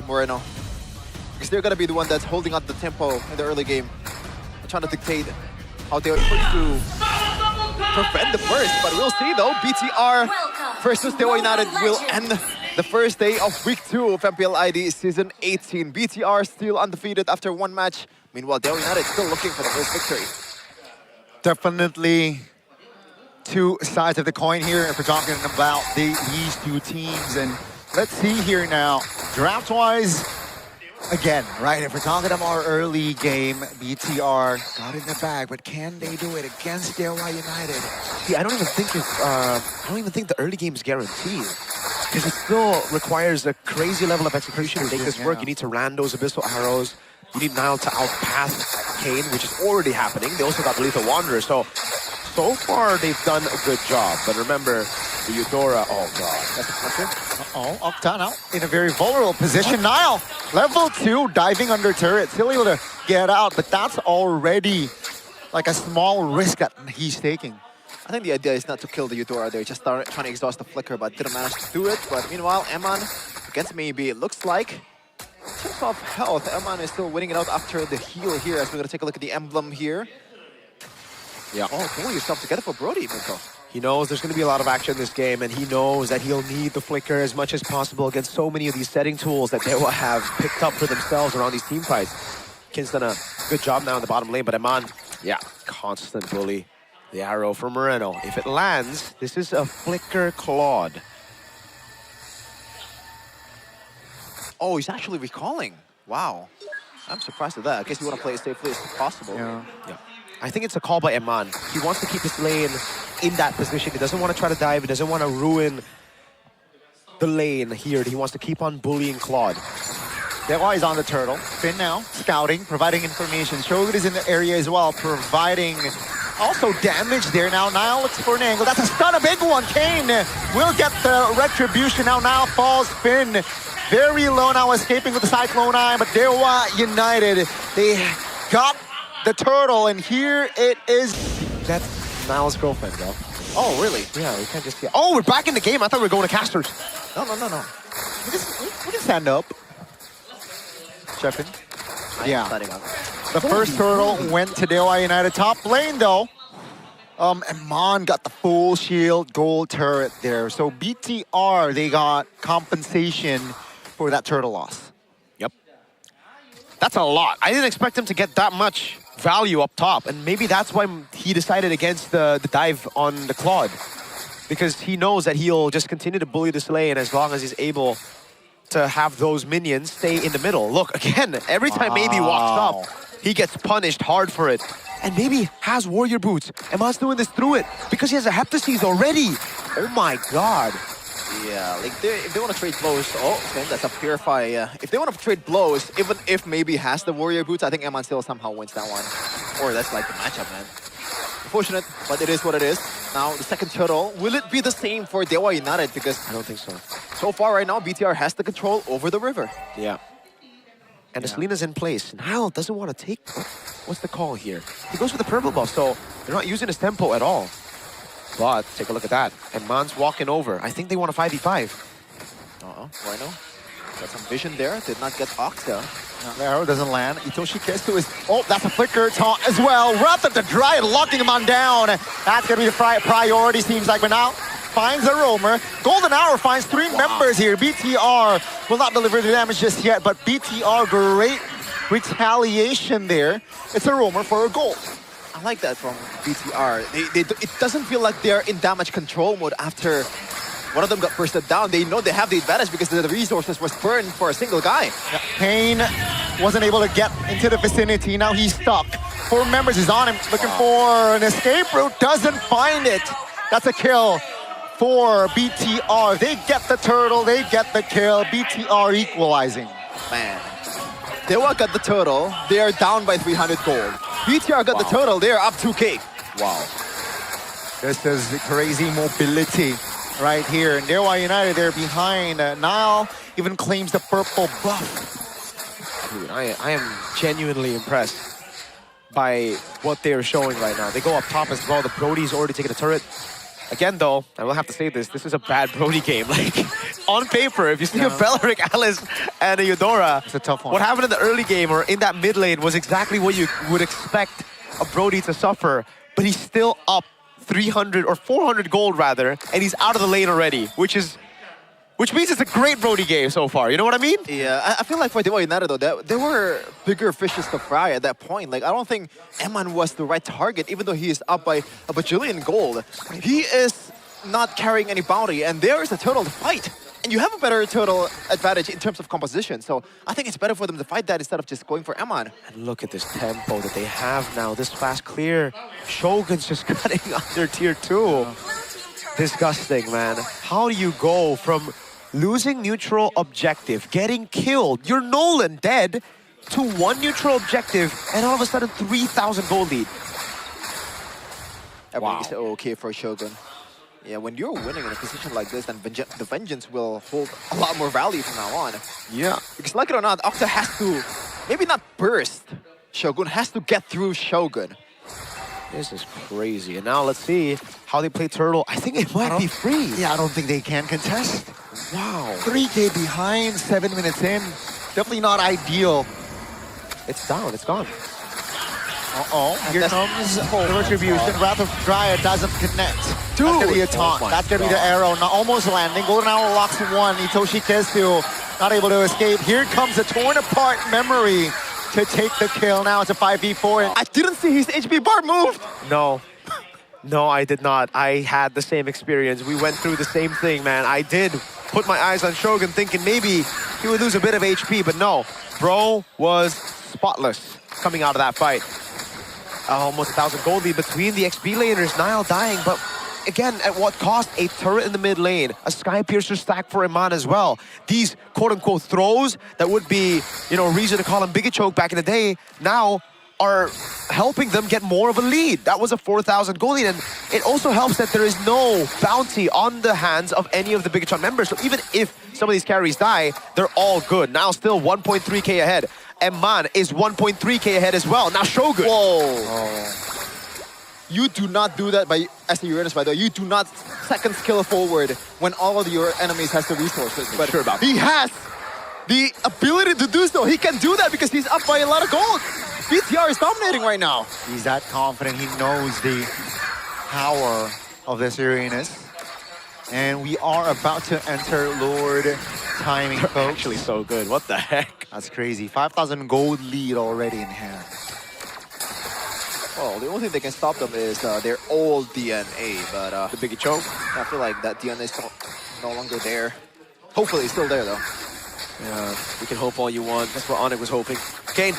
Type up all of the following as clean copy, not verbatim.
Moreno. Because they're gonna be the one that's holding up the tempo in the early game. Trying to dictate how they're going to prevent the first. But we'll see though. BTR versus Dewa United will end the first day of week 2 of MPLID season 18. BTR still undefeated after 1 match. Meanwhile, Dewa United still looking for the first victory. Definitely two sides of the coin here if we're talking about these two teams. And let's see here now, draft-wise, again, right, if we're talking about our early game, BTR got in the bag, but can they do it against Dewa United? See, I don't even think the early game is guaranteed. Because it still requires a crazy level of execution to make this work. You need to land those Abyssal Arrows. You need Nile to outpass Kane, which is already happening. They also got the Lethal Wanderer. So far, they've done a good job. But remember, the Eudora, oh god, that's a pressure. Uh-oh, Octa now in a very vulnerable position. Nile, level 2, diving under turret, still able to get out, but that's already like a small risk that he's taking. I think the idea is not to kill the Eudora. They're just trying to exhaust the Flicker, but didn't manage to do it. But meanwhile, Eman against maybe, it looks like, in terms of health, Eman is still winning it out after the heal here, as we're going to take a look at the emblem here. Yeah. Oh, pull yourself together for Brody, Miko. He knows there's going to be a lot of action in this game, and he knows that he'll need the Flicker as much as possible against so many of these setting tools that Dewa have picked up for themselves around these team fights. Kin's done a good job now in the bottom lane, but Eman, yeah, constant bully. The arrow from Moreno. If it lands, this is a Flicker Claude. Oh, he's actually recalling. Wow. I'm surprised at that. I guess you want to play as safely as possible. Yeah. I think it's a call by Eman. He wants to keep his lane in that position. He doesn't want to try to dive. He doesn't want to ruin the lane here. He wants to keep on bullying Claude. Dewa is on the turtle. Finn now, scouting, providing information. Shogun is in the area as well, providing also damage there. Now Nile looks for an angle. That's a stun, a big one. Kane will get the retribution. Now Nile falls. Finn very low now, escaping with the Cyclone Eye. But Dewa United, they got the turtle, and here it is. That's Nile's girlfriend, bro. Oh, really? Yeah, we can't just get... Oh, we're back in the game. I thought we were going to casters. No. We can stand up. Sheffin. Yeah. The first turtle went to Dewa United top lane though. Eman got the full shield gold turret there. So BTR, they got compensation for that turtle loss. Yep. That's a lot. I didn't expect him to get that much value up top. And maybe that's why he decided against the dive on the Claude. Because he knows that he'll just continue to bully this lane as long as he's able to have those minions stay in the middle. Look, again, every time Maybe walks up, he gets punished hard for it. And Maybe has warrior boots. Eman's doing this through it because he has a Heptasies already. Oh my god. Yeah, like if they want to trade blows, okay, that's a Purify. If they want to trade blows, even if Maybe has the warrior boots, I think Eman still somehow wins that one. Or that's like the matchup, man. Unfortunate, but it is what it is. Now, the second turtle, will it be the same for Dewa United? Because I don't think so. So far right now, BTR has the control over the river. Yeah. And the Selena's in place. Nile doesn't want to take... What's the call here? He goes for the purple buff, so they're not using his tempo at all. But, take a look at that. And Man's walking over. I think they want a 5v5. Rhino. Got some vision there. Did not get Octa. The arrow doesn't land. Itoshi Kesu is... Oh, that's a Flicker taunt as well. Wrath of the Dryad locking him on down. That's going to be the priority, seems like. But now finds a roamer. Golden Hour finds 3 members here. BTR will not deliver the damage just yet, but BTR, great retaliation there. It's a roamer for a goal. I like that from BTR. It doesn't feel like they're in damage control mode after one of them got bursted down. They know they have the advantage because the resources was burned for a single guy. Yeah. Kane wasn't able to get into the vicinity. Now he's stuck. 4 members is on him, looking for an escape route. Doesn't find it. That's a kill for BTR. They get the turtle, they get the kill. BTR equalizing. Man. Dewa got the turtle. They are down by 300 gold. BTR got the turtle. They are up 2k. Wow. This is crazy mobility right here. And Dewa United, they're behind. Nile even claims the purple buff. Dude, I am genuinely impressed by what they are showing right now. They go up top as well. The Brody's already taken a turret. Again, though, I will have to say this is a bad Brody game. Like, on paper, if you see a Beleric, Alice, and a Eudora, It's a tough one. what happened in the early game or in that mid lane was exactly what you would expect a Brody to suffer. But he's still up 300 or 400 gold, rather, and he's out of the lane already, which means it's a great Brody game so far. You know what I mean? Yeah, I feel like for Dewa United though, there were bigger fishes to fry at that point. Like, I don't think Eman was the right target, even though he is up by a bajillion gold. He is not carrying any bounty, and there is a turtle to fight. And you have a better turtle advantage in terms of composition, so I think it's better for them to fight that instead of just going for Eman. And look at this tempo that they have now, this fast clear. Shogun's just cutting under tier 2. Disgusting, man. How do you go from losing neutral objective, getting killed, you're Nolan dead, to 1 neutral objective, and all of a sudden 3,000 gold lead? Everything is okay for Shogun. Yeah, when you're winning in a position like this, then the Vengeance will hold a lot more value from now on. Yeah. Because like it or not, Octa has to, maybe not burst Shogun, has to get through Shogun. This is crazy. And now let's see how they play Turtle. I think it might be free. Yeah, I don't think they can contest. Wow. 3K behind, 7 minutes in. Definitely not ideal. It's down, it's gone. Uh-oh, here comes the retribution. Wrath of Dryad doesn't connect. Dude! That's gonna be a taunt. Oh my That's gonna be the arrow. Not almost landing. Golden Hour locks 1. Itoshi Kesu not able to escape. Here comes a torn apart memory to take the kill. Now it's a 5v4. I didn't see his HP bar moved! No. No, I did not. I had the same experience. We went through the same thing, man. I did put my eyes on Shogun thinking maybe he would lose a bit of HP, but no. Bro was spotless coming out of that fight. Almost 1,000 gold lead between the XP laners. Nile dying, but again, at what cost? A turret in the mid lane, a Sky Piercer stack for Iman as well. These quote-unquote throws that would be, you know, reason to call him Bigetron back in the day, now are helping them get more of a lead. That was a 4,000 gold lead, and it also helps that there is no bounty on the hands of any of the Bigetron members. So even if some of these carries die, they're all good. Now still 1.3k ahead. Eman is 1.3k ahead as well. Now Shogun. Whoa! You do not do that as the Uranus, by the way. You do not second skill forward when all of your enemies has the resources. But sure about he has the ability to do so. He can do that because he's up by a lot of gold. BTR is dominating right now. He's that confident. He knows the power of this Uranus. And we are about to enter Lord timing, folks. Actually so good. What the heck? That's crazy. 5,000 gold lead already in hand. Well, the only thing that can stop them is their old DNA, but The Bigetron. I feel like that DNA is no longer there. Hopefully it's still there, though. Yeah, you can hope all you want. That's what Onyx was hoping. Kane.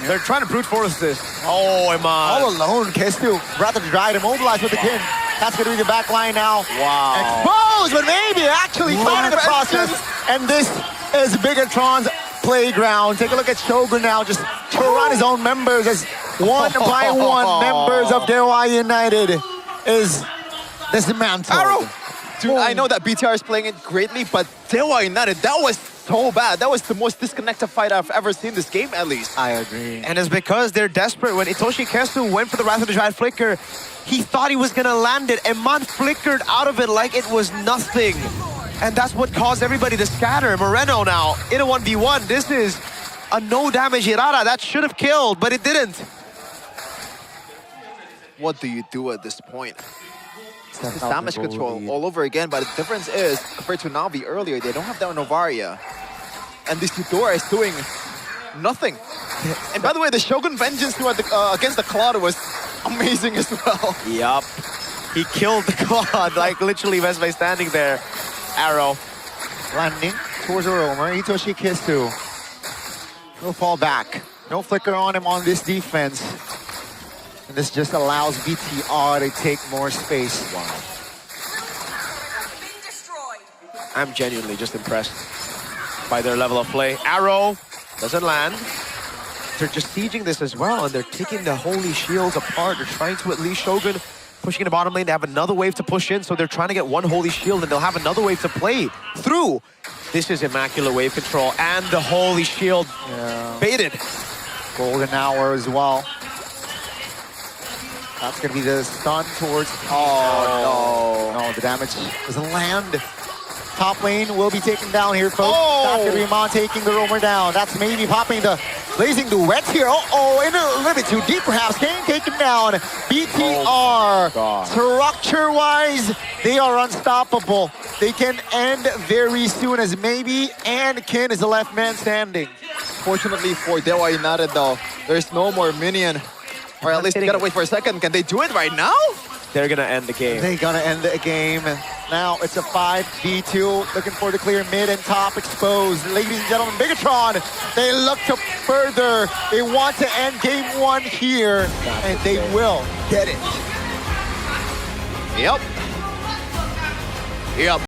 They're trying to brute force this. Oh, Iman. All alone, Kestu. Rather Dryad immobilized with the kin. That's going to be the back line now. Wow. Exposed, but maybe actually caught in the process. And this is Bigetron's playground. Take a look at Shogun now, just around his own members as one by one members of Dewa United is dismantled. Arrow! Dude, I know that BTR is playing it greatly, but Dewa United, that was so bad. That was the most disconnected fight I've ever seen this game, at least. I agree. And it's because they're desperate. When Itoshi Kesu went for the Wrath of the Giant Flicker, he thought he was gonna land it. Eman flickered out of it like it was nothing. And that's what caused everybody to scatter. Moreno now in a 1v1. This is a no damage Hirara. That should have killed, but it didn't. What do you do at this point? It's damage control all over again, but the difference is, compared to Navi earlier, they don't have that Novaria. And this Eudora is doing nothing. And by the way, the Shogun Vengeance against the Cloud was amazing as well. Yup. He killed the Claude, like literally best by standing there. Arrow. Landing towards the roamer. Itoshi Kesu. He'll fall back. No flicker on him on this defense. And this just allows BTR to take more space. Wow. I'm genuinely just impressed by their level of play. Arrow doesn't land. They're just sieging this as well, and they're taking the Holy Shields apart. They're trying to at least Shogun pushing in the bottom lane. They have another wave to push in, so they're trying to get one Holy Shield, and they'll have another wave to play through. This is immaculate wave control, and the Holy Shield baited. Golden Hour as well. That's gonna be the stun towards. Oh, No, the damage doesn't land. Top lane will be taken down here, folks. Oh. That's gonna be Mon taking the roamer down. That's maybe popping the blazing duet here. In a little bit too deep, perhaps. Kane taken down. BTR. God. Structure-wise, they are unstoppable. They can end very soon as maybe and Kin is the left man standing. Fortunately for Dewa United though, there's no more minion. Or at least you gotta wait for a second. Can they do it right now? They're gonna end the game. They're gonna end the game. Now it's a 5v2. Looking for the clear mid and top exposed. Ladies and gentlemen, Bigetron, they look to further. They want to end game 1 here, and they will get it. Yep. Yep.